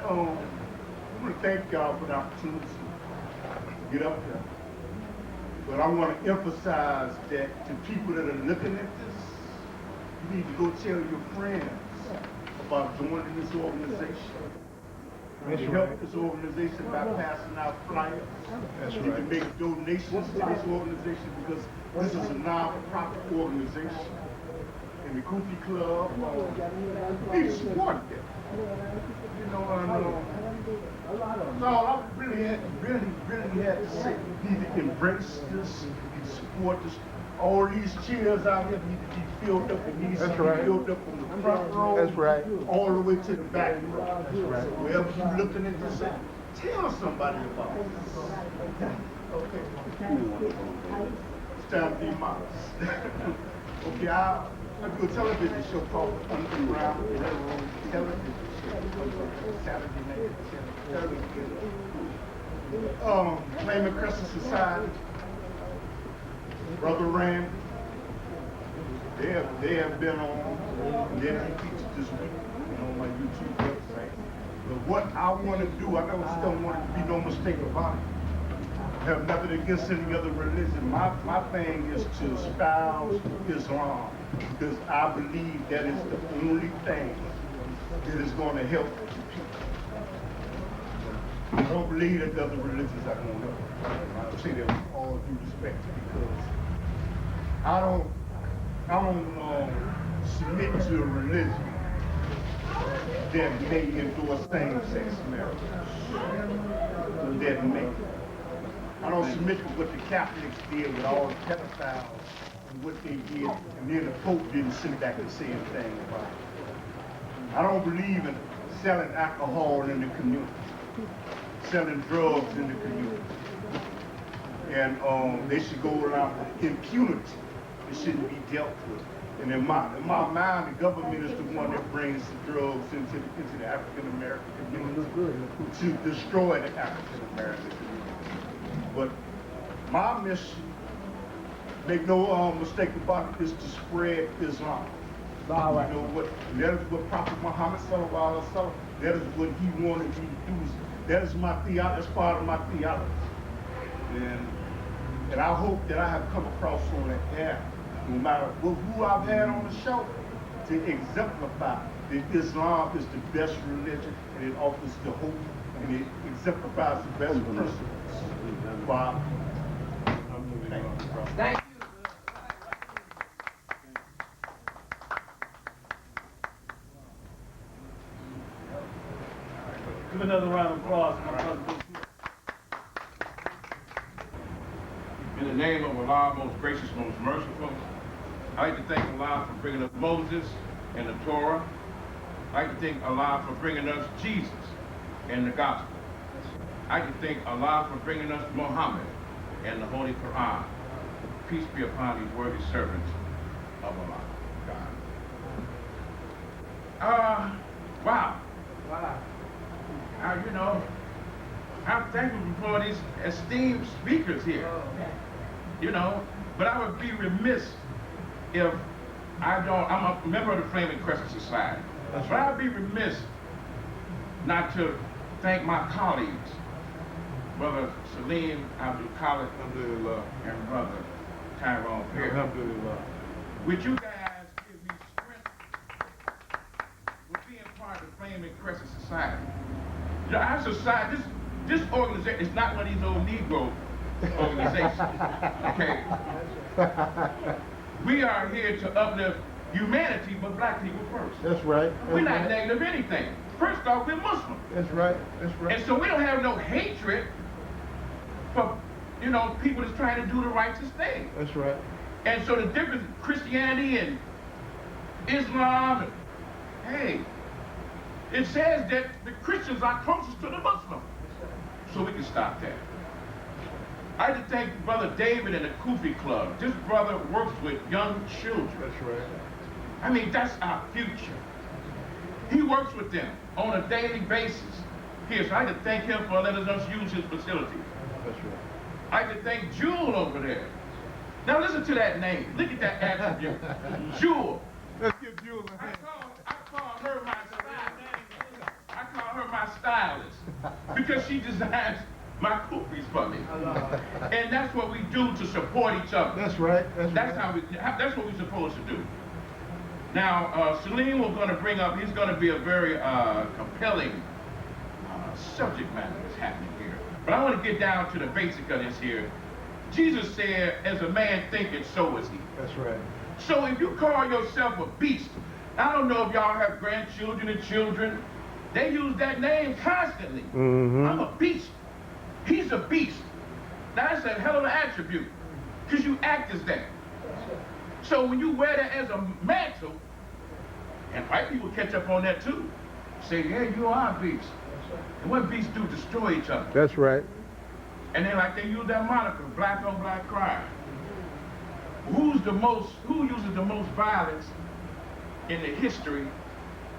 what? I want to thank y'all for the opportunity to get up here. But I want to emphasize that to people that are looking at this, you need to go tell your friends about joining this organization. That's You right. help this organization by passing out flyers. That's You right. can make donations to this organization because this is a non-profit organization. And the Kufi Club, we support them. You know, that's all I really had to say. You need to embrace this, you need to support this. All these chairs out here need to be filled up. It needs to That's be right. filled up from the front row That's right. all the way to the back row. That's right. So wherever you're looking at this, tell somebody about this. Okay. It's time to be modest. Okay, I do a television show called Underground Railroad Television Show. Saturday night. Claiming Crescent Society. Brother Rand, they have been on, and they'll be featured this week, on my YouTube website. But what I want to do, I just don't want it to be no mistake about it. I have nothing against any other religion. My thing is to espouse Islam, because I believe that is the only thing that is going to help the people. I don't believe that the other religions are going to help. I say that with all due respect, because I don't submit to a religion that may endorse same-sex marriage. That may. I don't submit to what the Catholics did with all the pedophiles and what they did, and then the Pope didn't sit back and say anything about it. I don't believe in selling alcohol in the community, selling drugs in the community. And they should go around with impunity. It shouldn't be dealt with. And in my mind, the government is the one that brings the drugs into the African American community to destroy the African American community. But my mission, make no mistake about it, is to spread Islam. You know what? That is what Prophet Muhammad sallallahu alaihi wasallam. That is what he wanted me to do. That is my theology. That's part of my theology. And I hope that I have come across on that path, no matter who I've had on the show, to exemplify that Islam is the best religion, and it offers the hope, and it exemplifies the best principles. Wow. Thank you. Give another round of applause. In the name of Allah, most gracious, most merciful, I'd like to thank Allah for bringing us Moses and the Torah. I'd like to thank Allah for bringing us Jesus and the Gospel. I'd like to thank Allah for bringing us Muhammad and the Holy Quran. Peace be upon these worthy servants of Allah, God. Wow. You know, I'm thankful for these esteemed speakers here. You know, but I would be remiss if I'm a member of the Flaming Crescent Society, but I'd be remiss not to thank my colleagues, Brother Salim, Abdul-Khaliq, and Brother Tyrone Perry. Would you guys give me strength for being part of the Flaming Crescent Society? You know, our society, this organization is not one of these old Negro organizations, okay? We are here to uplift humanity, but black people first. That's right. We're not negative anything. First off, we're Muslim. That's right. That's right. And so we don't have no hatred for, you know, people that's trying to do the righteous thing. That's right. And so the difference in Christianity and Islam, hey, it says that the Christians are closest to the Muslims. So we can stop that. I'd like to thank Brother David and the Kufi Club. This brother works with young children. That's right. I mean, that's our future. He works with them on a daily basis. Here, so I'd like to thank him for letting us use his facility. That's right. I'd like to thank Jewel over there. Now listen to that name. Look at that attribute. Jewel. Let's give Jules a hand. I call her my my stylist because she designs my kufis for me. And that's what we do to support each other. That's right. That's what we're supposed to do. Now, Salim was going to bring up, he's going to be a very compelling subject matter that's happening here. But I want to get down to the basic of this here. Jesus said, as a man thinketh, so is he. That's right. So if you call yourself a beast, I don't know if y'all have grandchildren and children, they use that name constantly. I'm a beast. He's a beast. Now that's a hell of an attribute, because you act as that. So when you wear that as a mantle, and white people catch up on that too, say, yeah, you are a beast. And what beasts do? Destroy each other. That's right. And then like they use that moniker, black on black crime. Who uses the most violence in the history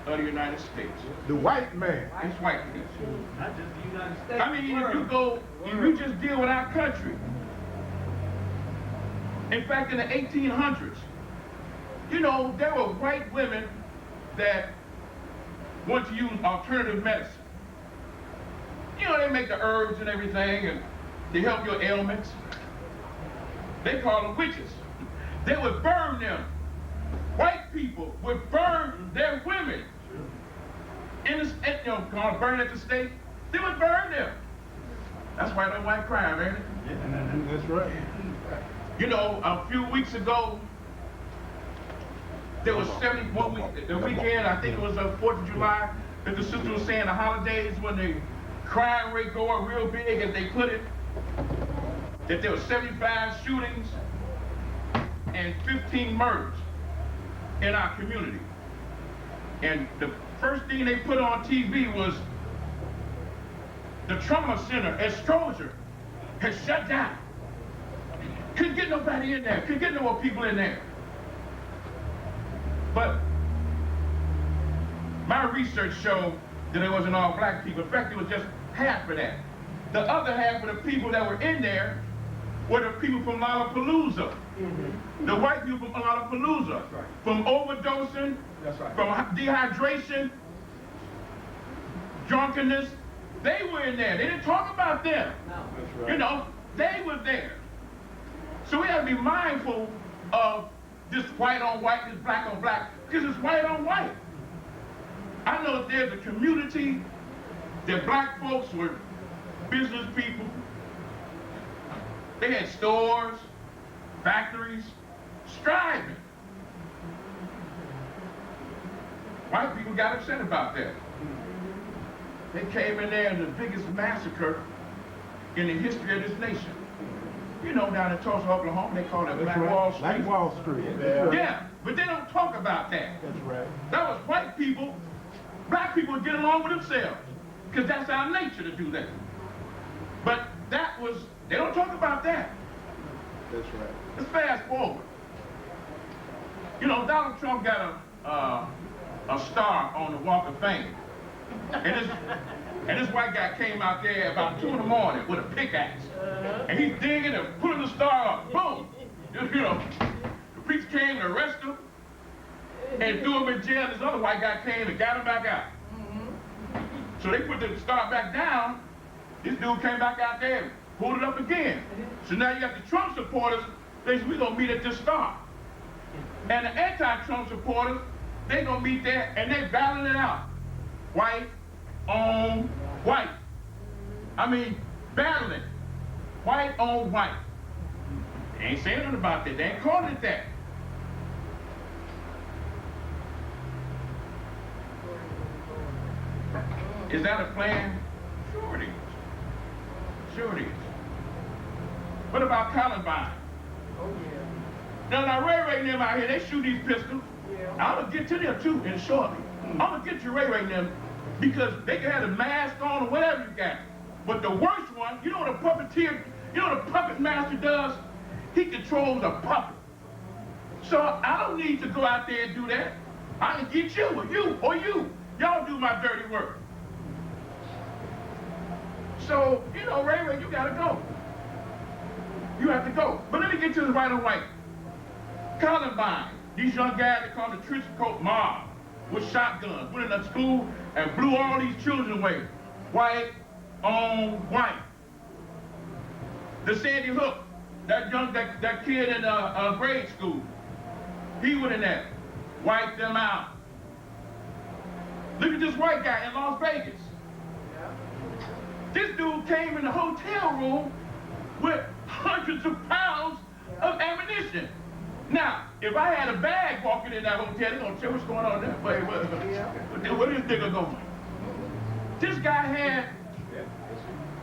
of the United States? The white man. It's white people. Not just the United States. I mean, if you just deal with our country. In fact, in the 1800s, you know, there were white women that want to use alternative medicine. You know, they make the herbs and everything and they help your ailments. They call them witches. They would burn them. White people would burn their women. Burn at the stake. They would burn them. That's white on white crime, ain't it? That's right. You know, a few weeks ago, there was 71 weeks. The weekend, I think it was the 4th of July, that the sister was saying the holidays when the crime rate going real big, as they put it, that there were 75 shootings and 15 murders in our community. And the first thing they put on TV was the trauma center at Stroger has shut down. Couldn't get nobody in there, couldn't get no more people in there. But my research showed that it wasn't all black people. In fact, it was just half of that. The other half of the people that were in there were the people from Lollapalooza. The white people from Lollapalooza. From overdosing, from dehydration, drunkenness. They were in there. They didn't talk about them. You know, they were there. So we have to be mindful of this white on white, this black on black, because it's white on white. I know that there's a community that black folks were business people. They had stores, factories, striving. White people got upset about that. They came in there in the biggest massacre in the history of this nation. You know, down in Tulsa, Oklahoma, they call it Black Wall Street. Black Wall Street. Yeah, but they don't talk about that. That's right. That was white people. Black people get along with themselves, because that's our nature to do that. But that was, they don't talk about that. That's right. Let's fast forward. You know, Donald Trump got a star on the Walk of Fame. And this white guy came out there about 2 in the morning with a pickaxe. And he's digging and pulling the star up. Boom! You know, the priest came and arrested him and threw him in jail. This other white guy came and got him back out. So they put the star back down. This dude came back out there and pulled it up again. So now you got the Trump supporters. They said, we're going to meet at this star. And the anti-Trump supporters, they're going to meet there and they're battling it out. White on white. I mean, battling. White on white. They ain't saying nothing about that. They ain't calling it that. Is that a plan? Sure it is. Sure it is. What about Columbine? Oh, yeah. Now Ray Ray and them out here, they shoot these pistols. Yeah. I'm going to get to them too, and shortly. I'm going to get to Ray Ray and them, because they can have a mask on or whatever you got. But the worst one, you know what a puppeteer, you know what a puppet master does? He controls a puppet. So I don't need to go out there and do that. I can get you or you or you. Y'all do my dirty work. So, you know, Ray Ray, you gotta go. You have to go. But let me get to this white on white. Columbine, these young guys they call the trench coat mob with shotguns, went in a school and blew all these children away. white on white. The Sandy Hook, that kid in grade school, he went in there, wiped them out. Look at this white guy in Las Vegas. This dude came in the hotel room with hundreds of pounds of ammunition. Now, if I had a bag walking in that hotel, they're gonna say what's going on there. Where this nigga going? This guy had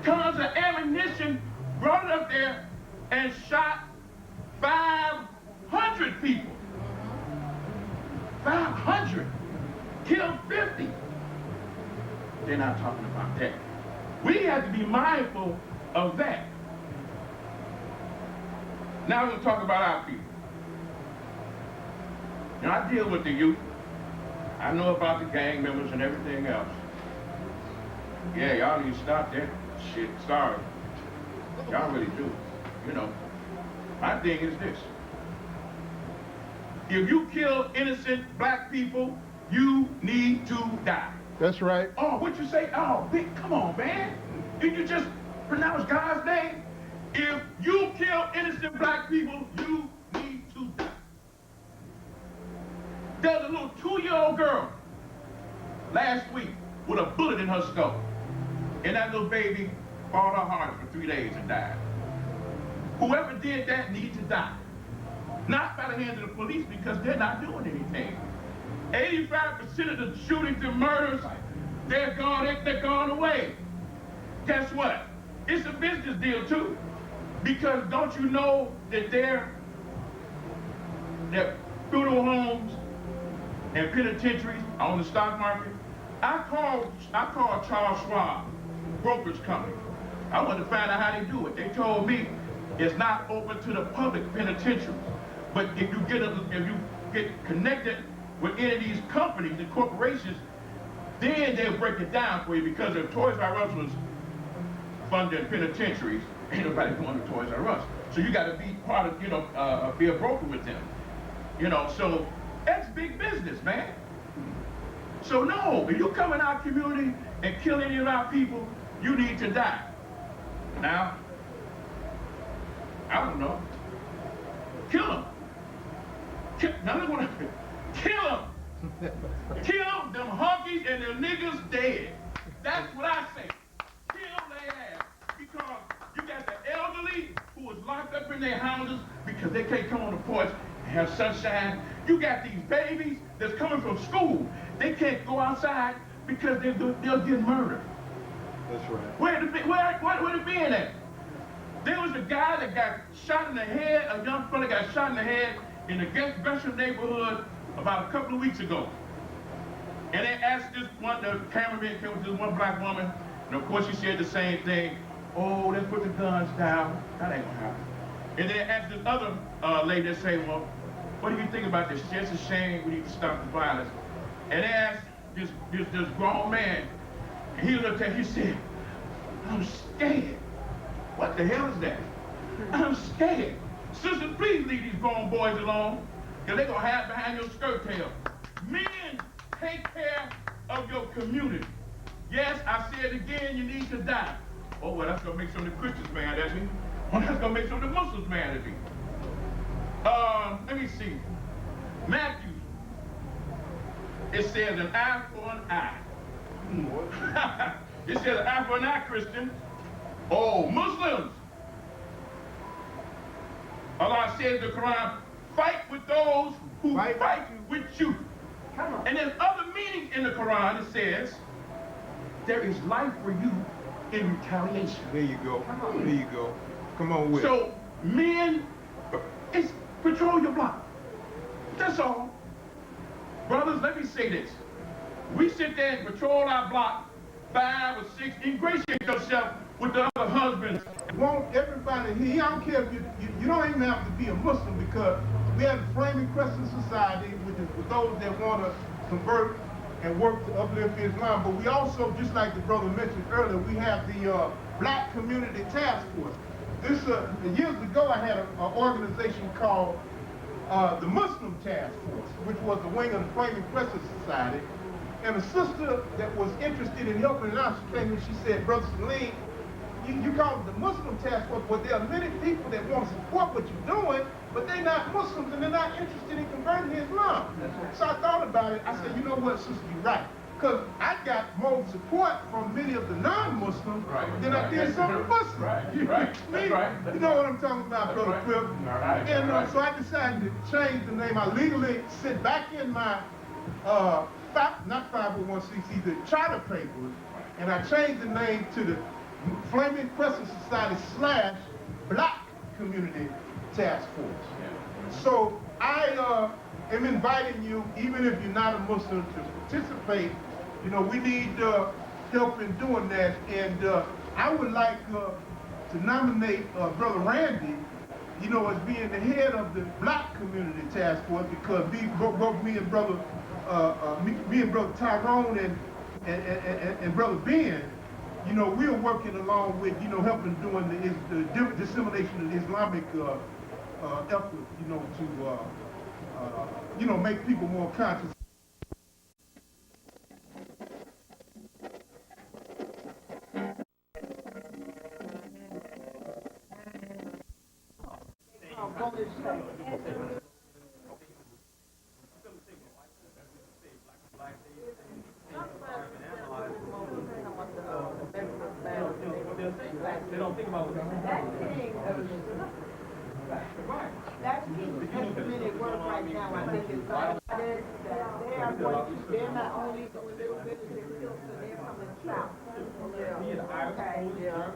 tons of ammunition, brought it up there, and shot 500 people. 500. Killed 50. They're not talking about that. We have to be mindful of that. Now we're going to talk about our people. Now, I deal with the youth. I know about the gang members and everything else. Yeah, y'all need to stop that shit. Sorry. Y'all really do. You know, my thing is this. If you kill innocent black people, you need to die. That's right. Oh, what you say? Oh, big, come on, man. Did you just pronounce God's name? If you kill innocent black people, you need to die. There's a little 2-year-old girl last week with a bullet in her skull. And that little baby fought her heart for 3 days and died. Whoever did that needs to die. Not by the hands of the police because they're not doing anything. 85% of the shootings and murders, they're gone away. Guess what? It's a business deal too. Because don't you know that they're funeral homes and penitentiaries on the stock market? I called Charles Schwab, brokerage company. I wanted to find out how they do it. They told me it's not open to the public penitentiaries. But if you get connected with any of these companies and corporations, then they'll break it down for you because if Toys R Us was funding penitentiaries, ain't nobody going to Toys R Us. So you got to be part of, be a broker with them. You know, so that's big business, man. So no, if you come in our community and kill any of our people, you need to die. Now, I don't know. Kill them. Now they're gonna kill them. Kill them honkies and them niggas dead. That's what I say. Kill their ass. Because you got the elderly who is locked up in their houses because they can't come on the porch and have sunshine. You got these babies that's coming from school. They can't go outside because they'll get murdered. That's right. Where the being at? There was a guy that got shot in the head, a young fella got shot in the head in the Gresham neighborhood about a couple of weeks ago. And they asked the cameraman came with this one black woman, and of course she said the same thing. Oh, let's put the guns down. That ain't gonna happen. And then asked this other lady that say, well, what do you think about this? She said, it's a shame, we need to stop the violence. And they asked this grown man, and he looked at, he said, I'm scared. What the hell is that? I'm scared. Sister, please leave these grown boys alone, because they're going to hide behind your skirt tail. Men, take care of your community. Yes, I said again, you need to die. Oh, well, that's going to make some of the Christians mad at me. Oh, that's going to make some of the Muslims mad at me. Let me see. Matthew. It says an eye for an eye. It says an eye for an eye, Christian. Oh, Muslims. Allah says in the Quran, fight with those who fight with you. Come on. And there's other meaning in the Quran. It says, there is life for you in retaliation. There you go. There you go. Come on with it. So, men, it's patrol your block. That's all. Brothers, let me say this. We sit there and patrol our block 5 or 6, ingratiate yourself with the other husbands. Want everybody here, I don't care if you don't even have to be a Muslim, because we have the Flaming Crescent Society, which is for those that want to convert and work to uplift Islam. But we also, just like the brother mentioned earlier, we have the Black Community Task Force. This years ago, I had an organization called the Muslim Task Force, which was the wing of the Flaming Crescent Society. And a sister that was interested in helping out, she came and she said, Brother Salim, you call it the Muslim task force, but there are many people that want to support what you're doing, but they're not Muslims and they're not interested in converting to Islam. So I thought about it. I said, you know what, sister, you're right. Because I got more support from many of the non-Muslims than I did some of the Muslims. You know what I'm talking about, Brother Cliff? And so I decided to change the name. I legally sit back in my, not 501c, the charter papers, and I changed the name to the Flaming Crescent Society / Black Community Task Force. So I am inviting you, even if you're not a Muslim, to participate. You know, we need help in doing that, and I would like to nominate Brother Randy, you know, as being the head of the Black Community Task Force, because both me and Brother Tyrone and Brother Ben, you know, we're working along with, you know, helping doing the dissemination of the Islamic effort, you know, to, you know, make people more conscious. They don't think about what That's the estimated work right now. I think it's like they're not only doing little business, they're coming south. Okay, yeah.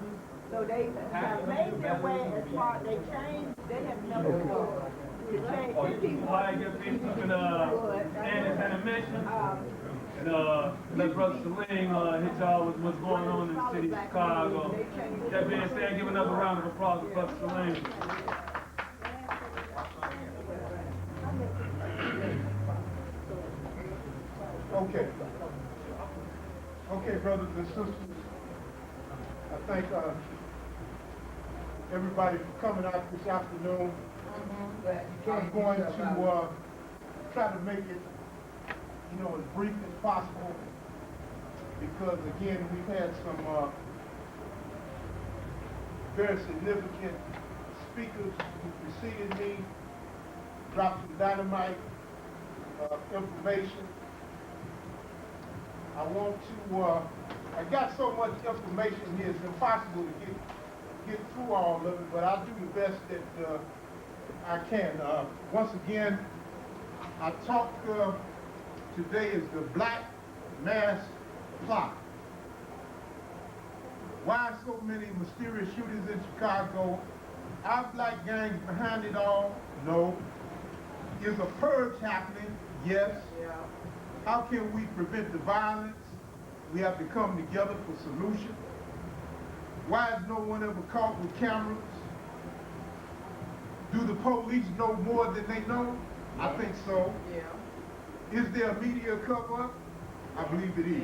So they have made their way as far, they changed, they have never gone. They changed people. I guess people can stand as an admission. And let Brother Salim hit y'all with what's going on in the city of Chicago. That being said, give another round of applause to Brother Salim. Okay. Okay, brothers and sisters. I thank everybody for coming out this afternoon. I'm going to try to make it, you know, as brief as possible, because again, we've had some very significant speakers who preceded me, dropped some dynamite information. I want to, I got so much information here, it's impossible to get through all of it, but I'll do the best that I can. Once again, our talk today is the Black Mass Plot. Why so many mysterious shootings in Chicago? Are black gangs behind it all? No. Is a purge happening? Yes. How can we prevent the violence? We have to come together for solutions. Why is no one ever caught with cameras? Do the police know more than they know? I think so. Yeah. Is there a media cover-up? I believe it is.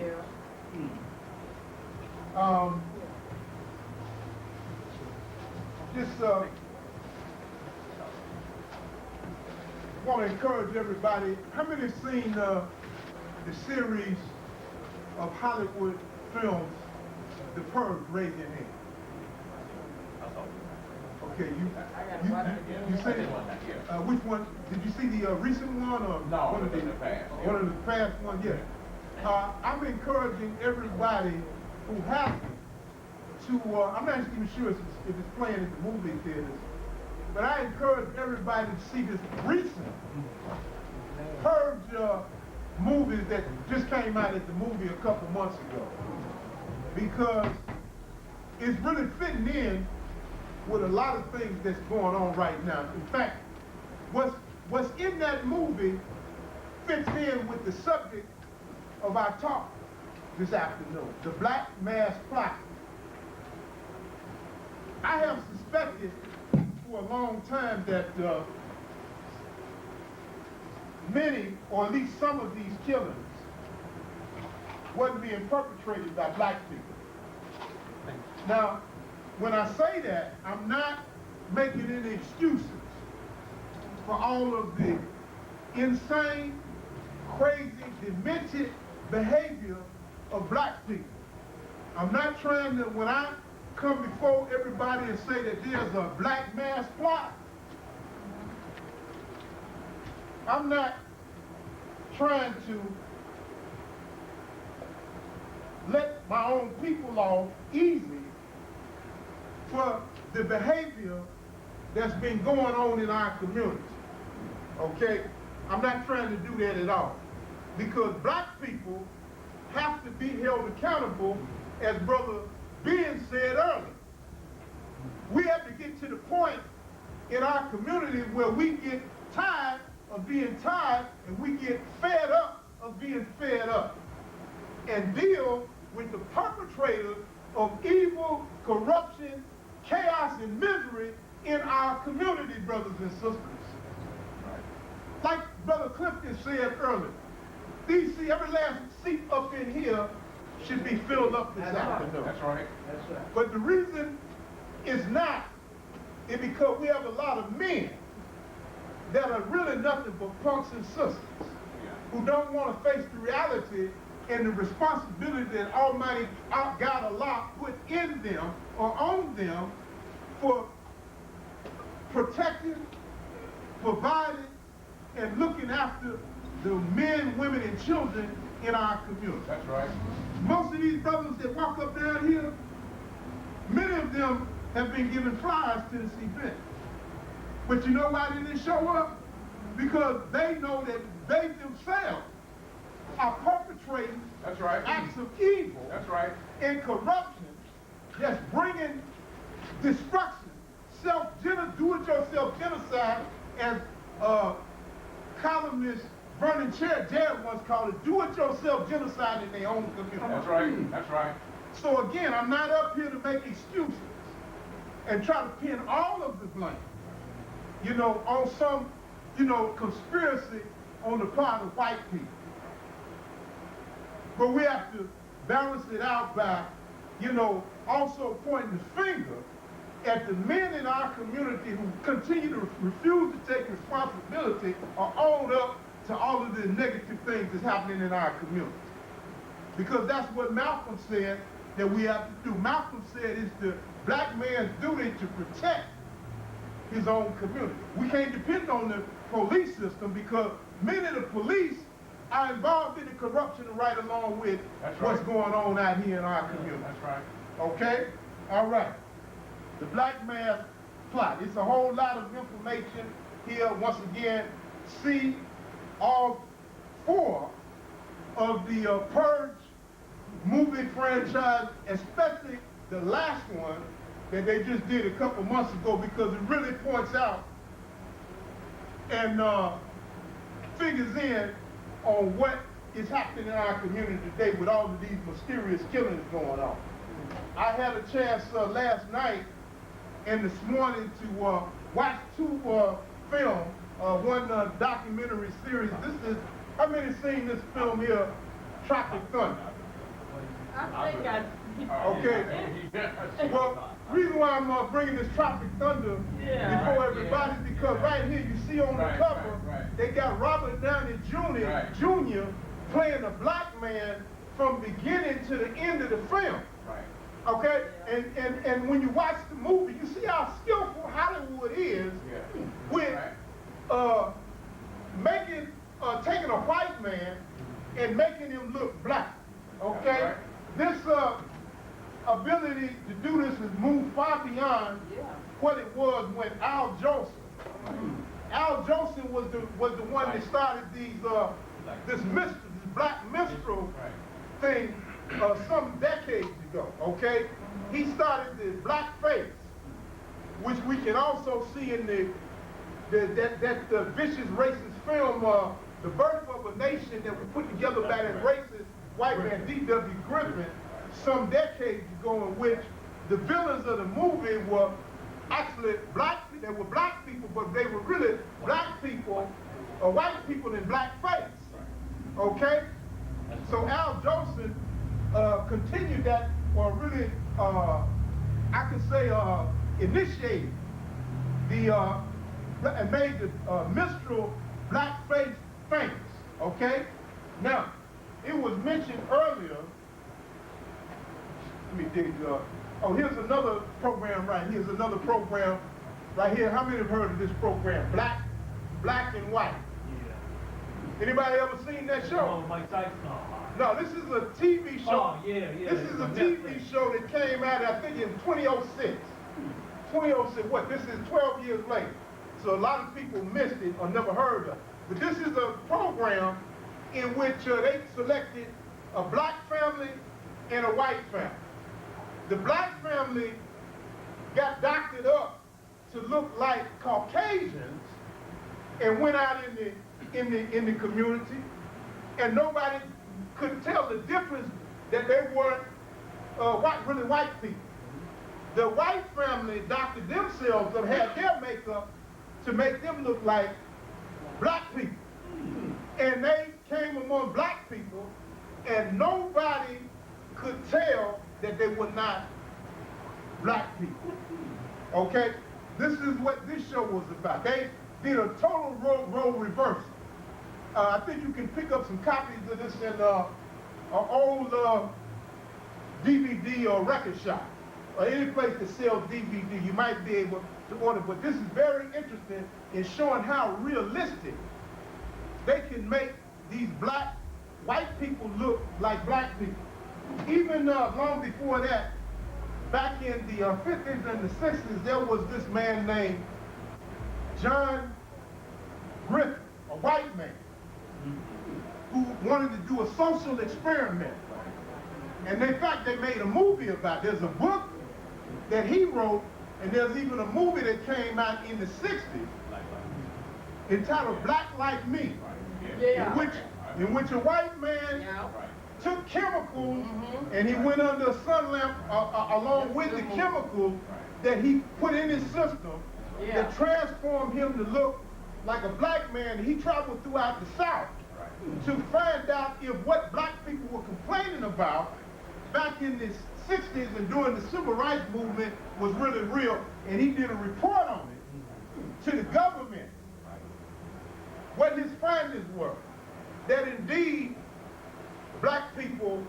Yeah. Just want to encourage everybody. How many have seen the series of Hollywood films, The Purge? Raise your hand. Okay, you said it. Which one? Did you see the recent one or No, one of the past? One of the past ones, yeah. I'm encouraging everybody who has to. I'm not even sure if it's playing at the movie theaters, but I encourage everybody to see this recent Purge movie that just came out at the movie a couple months ago, because it's really fitting in with a lot of things that's going on right now. In fact, what's in that movie fits in with the subject of our talk this afternoon, the Black Mass Plot. I have suspected for a long time that many, or at least some of these killings, wasn't being perpetrated by black people. Now, when I say that, I'm not making any excuses for all of the insane, crazy, demented behavior of black people. I'm not trying to, when I come before everybody and say that there's a black mass plot, I'm not trying to let my own people off easy for the behavior that's been going on in our community. Okay? I'm not trying to do that at all. Because black people have to be held accountable, as Brother Ben said earlier. We have to get to the point in our community where we get tired of being tired and we get fed up of being fed up. And deal with the perpetrators of evil, corruption, chaos, and misery in our community, brothers and sisters. Like Brother Clifton said earlier, DC, every last seat up in here should be filled up this afternoon. That's right. But the reason it's not is because we have a lot of men that are really nothing but punks and sisters who don't want to face the reality and the responsibility that Almighty God Allah put in them or on them for protecting, providing, and looking after the men, women, and children in our community. That's right. Most of these brothers that walk up down here, many of them have been given flyers to this event. But you know why they didn't show up? Because they know that they themselves are perpetrating That's right. acts of evil That's right. and corruption that's bringing destruction, do-it-yourself genocide, as columnist Vernon Jared once called it, do-it-yourself genocide in their own community. That's right. That's right. So again, I'm not up here to make excuses and try to pin all of the blame, on some, conspiracy on the part of white people. But we have to balance it out by, also pointing the finger at the men in our community who continue to refuse to take responsibility or own up to all of the negative things that's happening in our community. Because that's what Malcolm said that we have to do. Malcolm said it's the black man's duty to protect his own community. We can't depend on the police system because many of the police are involved in the corruption right along with what's going on out here in our community. That's right. Okay? All right. The black mass plot. It's a whole lot of information here. Once again, see all 4 of the Purge movie franchise, especially the last one that they just did a couple months ago, because it really points out and figures in on what is happening in our community today with all of these mysterious killings going on. I had a chance last night and this morning to watch 2 films, one documentary series. This is, how many seen this film here, Tropic Thunder? I think I... Okay. Well, reason why I'm bringing this Tropic Thunder before everybody is because right here you see on the cover, they got Robert Downey Jr. playing a black man from beginning to the end of the film. Okay? And when you watch the movie, you see how skillful Hollywood is with taking a white man and making him look black. Okay? This ability to do this has moved far beyond what it was when Al Jolson. Al Jolson was the one that started this black minstrel thing some decades ago. Okay, he started the blackface, which we can also see in the vicious racist film, The Birth of a Nation, that was put together by that racist white man D.W. Griffin some decades ago, in which the villains of the movie were actually they were black people, but they were really black people, or white people in blackface. Okay? So Al Jolson continued that, or really, I could say, initiated and made the minstrel blackface famous. Okay? Now, it was mentioned earlier. Let me dig it up. Oh, here's another program right here. Here's another program right here. How many have heard of this program? Black and White. Yeah. Anybody ever seen that show? Oh, Mike Tyson. No, this is a TV show. Oh, yeah. This is a TV show that came out, I think, in 2006. 2006, what? This is 12 years later. So a lot of people missed it or never heard of it. But this is a program in which they selected a black family and a white family. The black family got doctored up to look like Caucasians and went out in the community, and nobody could tell the difference that they weren't really white people. The white family doctored themselves up, had their makeup to make them look like black people. And they came among black people, and nobody could tell that they were not black people. Okay? This is what this show was about. They did a total role reversal. I think you can pick up some copies of this in an old DVD or record shop, or any place that sells DVD. You might be able to order, but this is very interesting in showing how realistic they can make these white people look like black people. Even long before that, back in the 50s and the 60s, there was this man named John Griffith, a white man, who wanted to do a social experiment. And in fact, they made a movie about it. There's a book that he wrote, and there's even a movie that came out in the 60s entitled Black Like Me, in which a white man took chemicals and he went under a sun lamp along with the chemicals that he put in his system that transformed him to look like a black man. He traveled throughout the South to find out if what black people were complaining about back in the 60s and during the civil rights movement was really real. And he did a report on it to the government. What his findings were, that indeed black people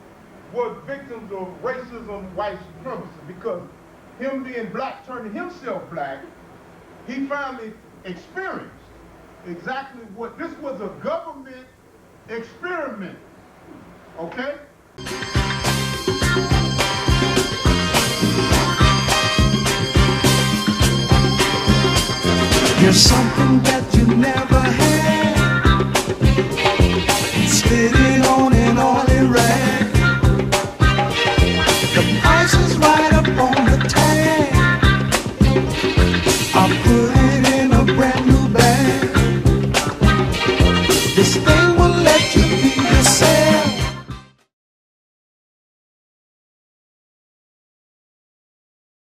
were victims of racism, white supremacy, because him being black, turning himself black, he finally experienced exactly what, this was a government experiment, okay? You're something that you never